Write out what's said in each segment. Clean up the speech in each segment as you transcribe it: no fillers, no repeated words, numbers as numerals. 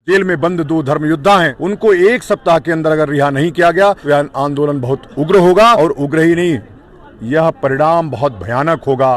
Jail में बंद 2 धर्म योद्धा हैं, उनको 1 सप्ताह के अंदर अगर रिहा नहीं किया गया तो यह आंदोलन बहुत उग्र होगा, और उग्र ही नहीं, यह परिणाम बहुत भयानक होगा।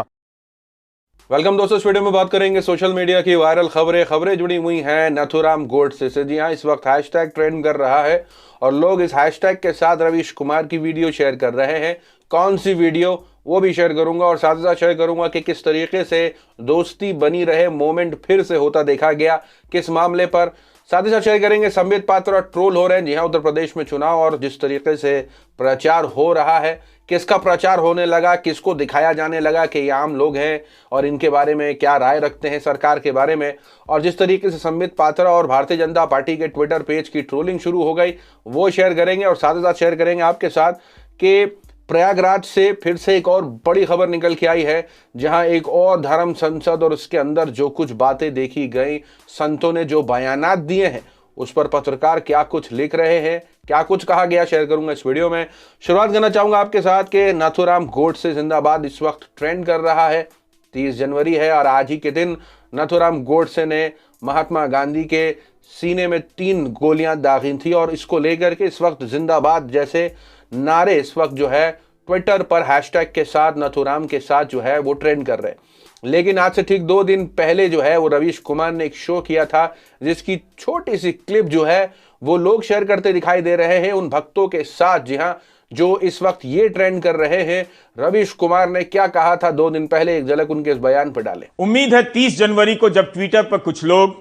वेलकम दोस्तों, इस वीडियो में बात करेंगे सोशल मीडिया की वायरल खबरें जुड़ी हुई हैं नाथूराम गोडसे से। जी हाँ, इस वक्त हैशटैग ट्रेंड कर रहा है और लोग इस हैशटैग के साथ रवीश कुमार की वीडियो शेयर कर रहे हैं। कौन सी वीडियो, वो भी शेयर करूंगा और साथ ही साथ शेयर करूंगा कि किस तरीके से दोस्ती बनी रहे मोमेंट फिर से होता देखा गया, किस मामले पर। साथ ही साथ शेयर करेंगे संबित पात्रा ट्रोल हो रहे हैं। जी हाँ, उत्तर प्रदेश में चुनाव और जिस तरीके से प्रचार हो रहा है, किसका प्रचार होने लगा, किसको दिखाया जाने लगा कि ये आम लोग हैं और इनके बारे में क्या राय रखते हैं सरकार के बारे में, और जिस तरीके से संबित पात्रा और भारतीय जनता पार्टी के ट्विटर पेज की ट्रोलिंग शुरू हो गई, वो शेयर करेंगे। और साथ ही साथ शेयर करेंगे आपके साथ कि प्रयागराज से फिर से एक और बड़ी खबर निकल के आई है, जहां एक और धर्म संसद और उसके अंदर जो कुछ बातें देखी गई, संतों ने जो बयानात दिए हैं, उस पर पत्रकार क्या कुछ लिख रहे हैं, क्या कुछ कहा गया, शेयर करूंगा इस वीडियो में। शुरुआत करना चाहूंगा आपके साथ कि नाथूराम गोडसे जिंदाबाद इस वक्त ट्रेंड कर रहा है। 30 जनवरी है और आज ही के दिन नाथूराम गोडसे ने महात्मा गांधी के सीने में 3 गोलियां दागी थी और इसको लेकर के इस वक्त जिंदाबाद जैसे नारे इस वक्त जो है ट्विटर पर हैशटैग के साथ नाथूराम के साथ जो है वो ट्रेंड कर रहे हैं। लेकिन आज से ठीक 2 दिन पहले जो है वो रवीश कुमार ने एक शो किया था, जिसकी छोटी सी क्लिप जो है वो लोग शेयर करते दिखाई दे रहे हैं उन भक्तों के साथ। जी हाँ, जो इस वक्त ये ट्रेंड कर रहे हैं। रवीश कुमार ने क्या कहा था 2 दिन पहले, एक झलक उनके इस बयान पर डालें। उम्मीद है 30 जनवरी को जब ट्विटर पर कुछ लोग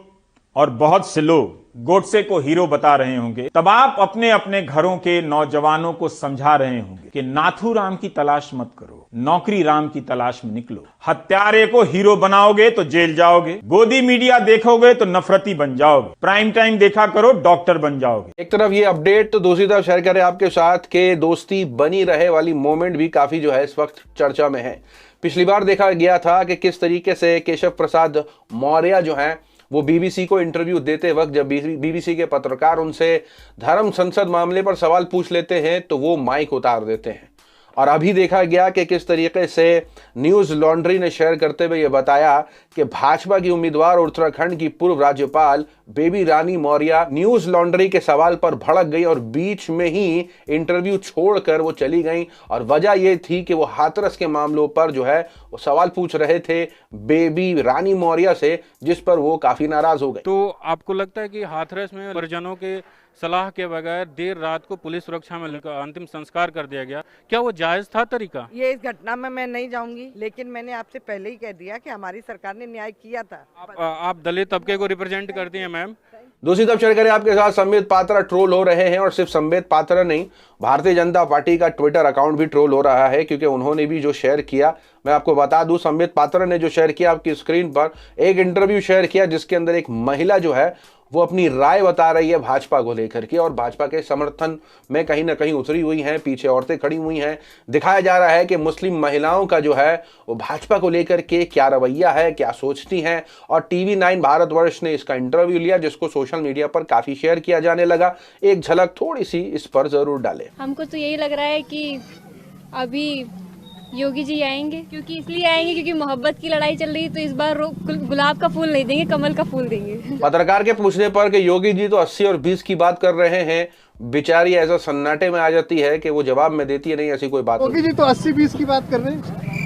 और बहुत से लोग गोडसे को हीरो बता रहे होंगे, तब आप अपने अपने घरों के नौजवानों को समझा रहे होंगे कि नाथूराम की तलाश मत करो, नौकरी राम की तलाश में निकलो। हत्यारे को हीरो बनाओगे तो जेल जाओगे, गोदी मीडिया देखोगे तो नफरती बन जाओगे, प्राइम टाइम देखा करो डॉक्टर बन जाओगे। एक तरफ ये अपडेट तो दूसरी तरफ शेयर करें आपके साथ कि दोस्ती बनी रहे वाली मोमेंट भी काफी जो है इस वक्त चर्चा में है। पिछली बार देखा गया था कि किस तरीके से केशव प्रसाद मौर्य जो है वो बीबीसी को इंटरव्यू देते वक्त जब बीबीसी के पत्रकार उनसे धर्म संसद मामले पर सवाल पूछ लेते हैं तो वो माइक उतार देते हैं। और अभी देखा गया कि किस तरीके से न्यूज़ लॉन्ड्री ने शेयर करते हुए ये बताया कि भाजपा की उम्मीदवार उत्तराखंड की पूर्व राज्यपाल बेबी रानी मौर्य न्यूज़ लॉन्ड्री के सवाल पर भड़क गई और बीच में ही इंटरव्यू छोड़कर वो चली गई। और वजह ये थी कि वो हाथरस के मामलों पर जो है वो सवाल पूछ रहे थे बेबी रानी मौर्य से, जिस पर वो काफी नाराज हो गए। तो आपको लगता है कि हाथरस में परिजनों के सलाह के बगैर देर रात को पुलिस सुरक्षा में अंतिम संस्कार कर दिया गया, क्या वो जायज था तरीका? ये इस घटना में मैं नहीं जाऊंगी, लेकिन मैंने आपसे पहले ही कह दिया कि हमारी सरकार ने न्याय किया था। आप दलित तबके को रिप्रेजेंट करती हैं मैम। दूसरी तरफ शेयर करें आपके साथ संबित पात्रा ट्रोल हो रहे हैं, और सिर्फ संबित पात्रा नहीं, भारतीय जनता पार्टी का ट्विटर अकाउंट भी ट्रोल हो रहा है, क्योंकि उन्होंने भी जो शेयर किया, मैं आपको बता दूं, संबित पात्रा ने जो शेयर किया आपकी स्क्रीन पर एक इंटरव्यू शेयर किया जिसके अंदर एक महिला जो है वो अपनी राय बता रही है भाजपा को लेकर के, और भाजपा के समर्थन में कहीं ना कहीं उतरी हुई हैं, पीछे औरतें खड़ी हुई हैं। दिखाया जा रहा है कि मुस्लिम महिलाओं का जो है वो भाजपा को लेकर के क्या रवैया है, क्या सोचती हैं। और TV9 भारतवर्ष ने इसका इंटरव्यू लिया, जिसको सोशल मीडिया पर काफी शेयर किया जाने लगा। एक झलक थोड़ी सी इस पर जरूर डाले। हमको तो यही लग रहा है कि अभी योगी जी आएंगे, क्योंकि इसलिए आएंगे क्योंकि मोहब्बत की लड़ाई चल रही है, तो इस बार गुलाब का फूल नहीं देंगे, कमल का फूल देंगे। पत्रकार के पूछने पर कि योगी जी तो 80 और 20 की बात कर रहे हैं, बेचारी ऐसा सन्नाटे में आ जाती है कि वो जवाब में देती है नहीं, ऐसी कोई बात योगी जी तो 80-20 की बात कर रहे हैं।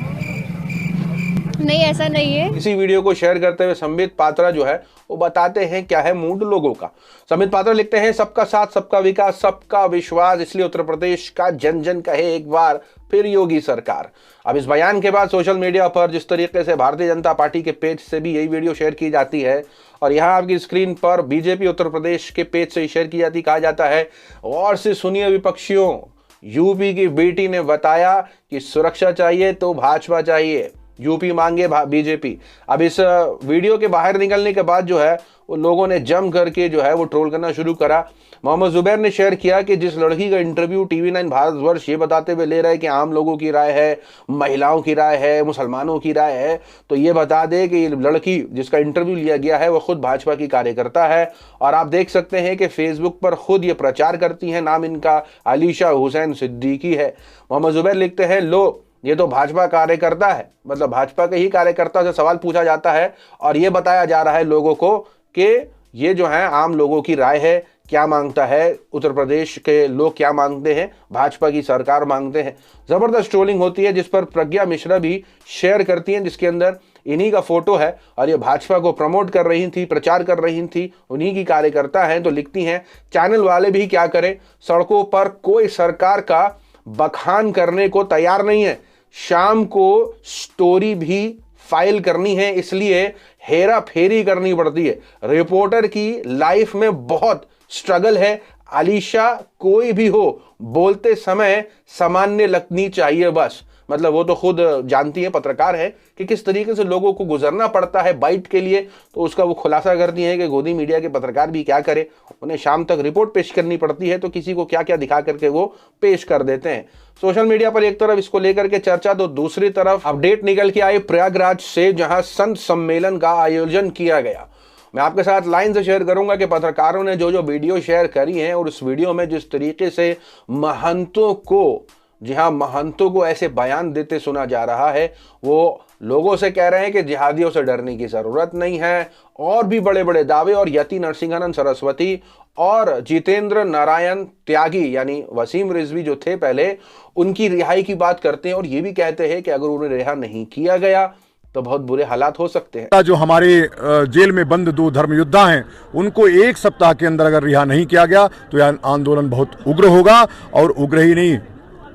नहीं, ऐसा नहीं है। इसी वीडियो को शेयर करते हुए संबित पात्रा जो है वो बताते हैं क्या है मूड लोगों का। संबित पात्रा लिखते हैं, सबका साथ, सबका विकास, सबका विश्वास, इसलिए उत्तर प्रदेश का जन जन कहे एक बार फिर योगी सरकार। अब इस बयान के बाद सोशल मीडिया पर जिस तरीके से भारतीय जनता पार्टी के पेज से भी यही वीडियो शेयर की जाती है, और यहाँ आपकी स्क्रीन पर बीजेपी उत्तर प्रदेश के पेज से शेयर की जाती, कहा जाता है, और से सुनिए विपक्षियों, यूपी की बेटी ने बताया कि सुरक्षा चाहिए तो भाजपा चाहिए, यूपी मांगे बीजेपी। अब इस वीडियो के बाहर निकलने के बाद जो है वो लोगों ने जम करके जो है वो ट्रोल करना शुरू करा। मोहम्मद जुबैर ने शेयर किया कि जिस लड़की का इंटरव्यू TV9 भारतवर्ष ये बताते हुए ले रहा है कि आम लोगों की राय है, महिलाओं की राय है, मुसलमानों की राय है, तो ये बता दे कि ये लड़की जिसका इंटरव्यू लिया गया है वो खुद भाजपा की कार्यकर्ता है। और आप देख सकते हैं कि फेसबुक पर खुद ये प्रचार करती हैं, नाम इनका अलीशा हुसैन सिद्दीकी है। मोहम्मद जुबैर लिखते हैं, लो ये तो भाजपा कार्यकर्ता है, मतलब भाजपा के ही कार्यकर्ता से सवाल पूछा जाता है और ये बताया जा रहा है लोगों को कि ये जो है आम लोगों की राय है, क्या मांगता है उत्तर प्रदेश के लोग, क्या मांगते हैं भाजपा की सरकार मांगते हैं। जबरदस्त ट्रोलिंग होती है जिस पर प्रज्ञा मिश्रा भी शेयर करती हैं, जिसके अंदर इन्हीं का फोटो है और ये भाजपा को प्रमोट कर रही थी, प्रचार कर रही थी, उन्हीं की कार्यकर्ता हैं। तो लिखती हैं चैनल वाले भी क्या करें, सड़कों पर कोई सरकार का बखान करने को तैयार नहीं है, शाम को स्टोरी भी फाइल करनी है इसलिए हेरा फेरी करनी पड़ती है। रिपोर्टर की लाइफ में बहुत स्ट्रगल है, आलिशा कोई भी हो बोलते समय सामान्य लगनी चाहिए बस। मतलब वो तो खुद जानती है, पत्रकार है, कि किस तरीके से लोगों को गुजरना पड़ता है बाइट के लिए। तो उसका वो खुलासा करती है कि गोदी मीडिया के पत्रकार भी क्या करे, उन्हें शाम तक रिपोर्ट पेश करनी पड़ती है, तो किसी को क्या क्या दिखा करके वो पेश कर देते हैं। सोशल मीडिया पर एक तरफ इसको लेकर के चर्चा, तो दूसरी तरफ अपडेट निकल के आई प्रयागराज से, जहां संत सम्मेलन का आयोजन किया गया। मैं आपके साथ लाइन से शेयर करूंगा कि पत्रकारों ने जो जो वीडियो शेयर करी हैं और उस वीडियो में जिस तरीके से महंतों को, जी हाँ, महंतों को ऐसे बयान देते सुना जा रहा है, वो लोगों से कह रहे हैं कि जिहादियों से डरने की जरूरत नहीं है, और भी बड़े बड़े दावे। और यति नरसिंहानंद सरस्वती और जितेंद्र नारायण त्यागी यानी वसीम रिजवी जो थे पहले, उनकी रिहाई की बात करते हैं और ये भी कहते हैं कि अगर उन्हें रिहा नहीं किया गया तो बहुत बुरे हालात हो सकते हैं। जो हमारे जेल में बंद 2 धर्म योद्धा हैं, उनको 1 सप्ताह के अंदर अगर रिहा नहीं किया गया तो यह आंदोलन बहुत उग्र होगा, और उग्र ही नहीं,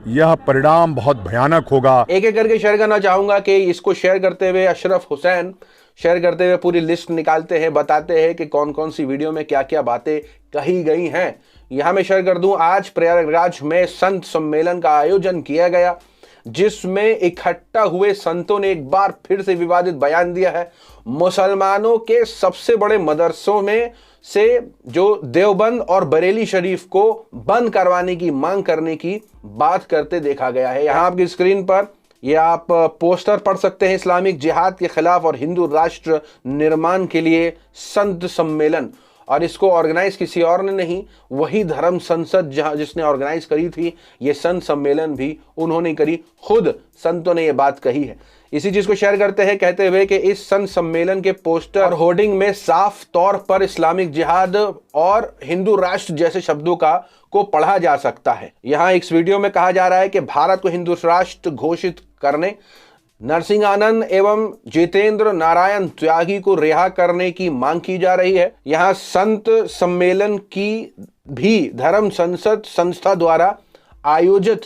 यह परिणाम बहुत भयानक होगा। एक एक करके शेयर करना चाहूंगा कि इसको शेयर करते हुए अशरफ हुसैन शेयर करते हुए पूरी लिस्ट निकालते हैं, बताते हैं कि कौन कौन सी वीडियो में क्या क्या बातें कही गई हैं। यहां मैं शेयर कर दूं, आज प्रयागराज में संत सम्मेलन का आयोजन किया गया, जिसमें इकट्ठा हुए संतों ने एक बार फिर से विवादित बयान दिया है। मुसलमानों के सबसे बड़े मदरसों में से जो देवबंद और बरेली शरीफ को बंद करवाने की मांग करने की बात करते देखा गया है। यहां आपकी स्क्रीन पर ये आप पोस्टर पढ़ सकते हैं, इस्लामिक जिहाद के खिलाफ और हिंदू राष्ट्र निर्माण के लिए संत सम्मेलन। और इसको ऑर्गेनाइज किसी और ने नहीं, वही धर्म संसद जहां जिसने ऑर्गेनाइज करी थी ये संत सम्मेलन भी उन्होंने करी, खुद संतों ने ये बात कही है। इसी चीज को शेयर करते हैं कहते हुए कि इस संत सम्मेलन के पोस्टर और होर्डिंग में साफ तौर पर इस्लामिक जिहाद और हिंदू राष्ट्र जैसे शब्दों को पढ़ा जा सकता है। यहां इस वीडियो में कहा जा रहा है कि भारत को हिंदू राष्ट्र घोषित करने, नरसिंहानंद एवं जितेंद्र नारायण त्यागी को रिहा करने की मांग की जा रही है। यहां संत सम्मेलन की भी धर्म संसद संस्था द्वारा आयोजित,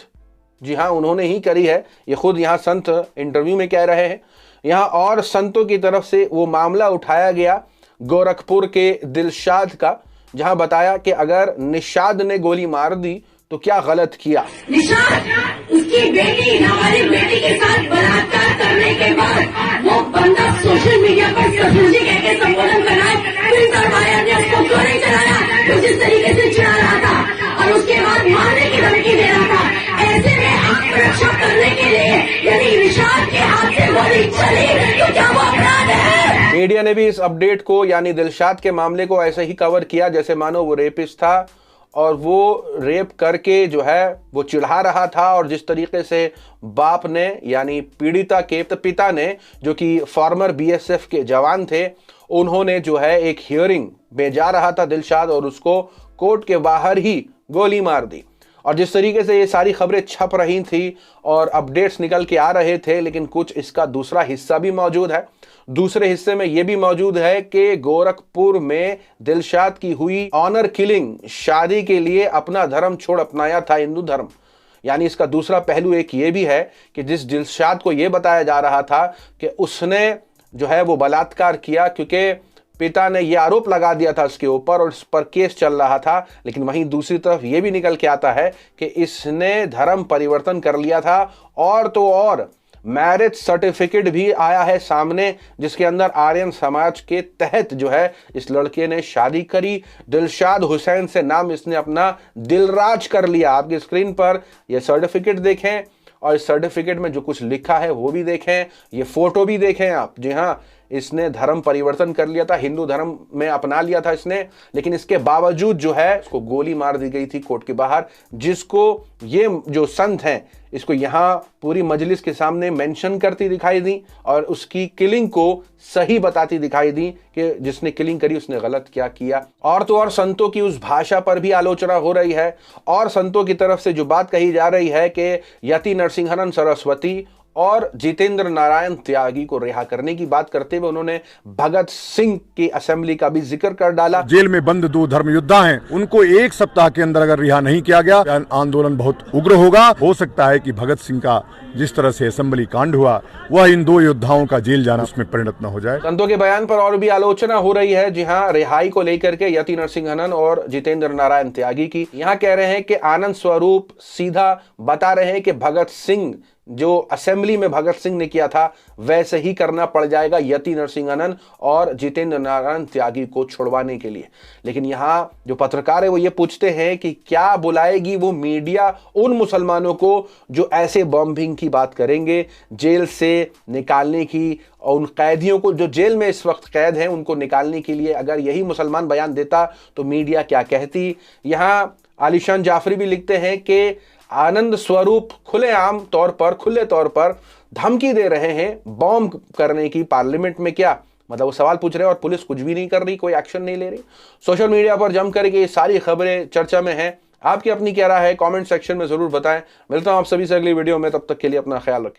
जी हां, उन्होंने ही करी है, ये खुद यहां संत इंटरव्यू में कह रहे हैं। यहां और संतों की तरफ से वो मामला उठाया गया गोरखपुर के दिलशाद का, जहां बताया कि अगर निषाद ने गोली मार दी तो क्या गलत किया। निषाद उसकी बेटी, नाबालिग बेटी के साथ बलात्कार करने के बाद वो बंदा सोशल मीडिया पर ससुर जी कहकर संबोधन कर रहा है, फिल्टर वायर ने उसको क्यों नहीं चलाया, तो जिस तरीके से चिढ़ा रहा था और उसके बाद मारने की धमकी दे रहा था। ऐसे में आत्मरक्षा करने के लिए यदि निषाद के हाथ से गोली चली तो क्या वो अपराध है। मीडिया ने भी इस अपडेट को यानी दिलशाद के मामले को ऐसे ही कवर किया जैसे मानो वो रेपिस्ट था और वो रेप करके जो है वो चिढ़ा रहा था। और जिस तरीके से बाप ने यानी पीड़िता के पिता ने, जो कि फॉर्मर बीएसएफ के जवान थे, उन्होंने जो है एक हियरिंग में जा रहा था दिलशाद और उसको कोर्ट के बाहर ही गोली मार दी। और जिस तरीके से ये सारी खबरें छप रही थी और अपडेट्स निकल के आ रहे थे, लेकिन कुछ इसका दूसरा हिस्सा भी मौजूद है। दूसरे हिस्से में यह भी मौजूद है कि गोरखपुर में दिलशाद की हुई ऑनर किलिंग, शादी के लिए अपना धर्म छोड़ अपनाया था हिंदू धर्म। यानी इसका दूसरा पहलू एक ये भी है कि जिस दिलशाद को यह बताया जा रहा था कि उसने जो है वो बलात्कार किया, क्योंकि पिता ने यह आरोप लगा दिया था उसके ऊपर और इस पर केस चल रहा था। लेकिन वहीं दूसरी तरफ यह भी निकल के आता है कि इसने धर्म परिवर्तन कर लिया था। और तो और मैरिज सर्टिफिकेट भी आया है सामने, जिसके अंदर आर्यन समाज के तहत जो है इस लड़के ने शादी करी। दिलशाद हुसैन से नाम इसने अपना दिलराज कर लिया। आपकी स्क्रीन पर यह सर्टिफिकेट देखें और इस सर्टिफिकेट में जो कुछ लिखा है वो भी देखें, ये फोटो भी देखें आप। जी हाँ, इसने धर्म परिवर्तन कर लिया था, हिंदू धर्म में अपना लिया था इसने, लेकिन इसके बावजूद जो है उसको गोली मार दी गई थी कोर्ट के बाहर, जिसको ये जो संत हैं इसको यहां पूरी मजलिस के सामने मेंशन करती दिखाई दी और उसकी किलिंग को सही बताती दिखाई दी कि जिसने किलिंग करी उसने गलत क्या किया। और तो और संतों की उस भाषा पर भी आलोचना हो रही है और संतों की तरफ से जो बात कही जा रही है कि यति नरसिंहन सरस्वती और जितेंद्र नारायण त्यागी को रिहा करने की बात करते हुए उन्होंने भगत सिंह की असेंबली का भी जिक्र कर डाला। जेल में बंद 2 धर्म योद्धा हैं, उनको 1 सप्ताह के अंदर अगर रिहा नहीं किया गया, आंदोलन बहुत उग्र होगा। हो सकता है कि भगत सिंह का जिस तरह से असेंबली कांड हुआ वह इन 2 योद्धाओं का जेल जाना उसमें परिणत न हो जाए। संतों के बयान पर और भी आलोचना हो रही है, जी हां, रिहाई को लेकर के यति नरसिंहन और जितेंद्र नारायण त्यागी की। यहां कह रहे हैं कि आनंद स्वरूप सीधा बता रहे हैं कि भगत सिंह जो असेंबली में भगत सिंह ने किया था वैसे ही करना पड़ जाएगा यति नरसिंहन और जितेंद्र नारायण त्यागी को छुड़वाने के लिए। लेकिन यहां जो पत्रकार है वो ये पूछते हैं कि क्या बुलाएगी वो मीडिया उन मुसलमानों को जो ऐसे बॉम्बिंग की बात करेंगे, जेल से निकालने की, और उन कैदियों को जो जेल में इस वक्त कैद हैं उनको निकालने के लिए अगर यही मुसलमान बयान देता तो मीडिया क्या कहती। यहां आलिशान जाफरी भी लिखते हैं कि आनंद स्वरूप खुले तौर पर धमकी दे रहे हैं बॉम्ब करने की पार्लियामेंट में। क्या मतलब, वो सवाल पूछ रहे हैं और पुलिस कुछ भी नहीं कर रही, कोई एक्शन नहीं ले रही। सोशल मीडिया पर जम करके ये सारी खबरें चर्चा में हैं। आपकी अपनी क्या राय है, कमेंट सेक्शन में जरूर बताएं। मिलता हूं आप सभी से अगली वीडियो में, तब तक के लिए अपना ख्याल रखें।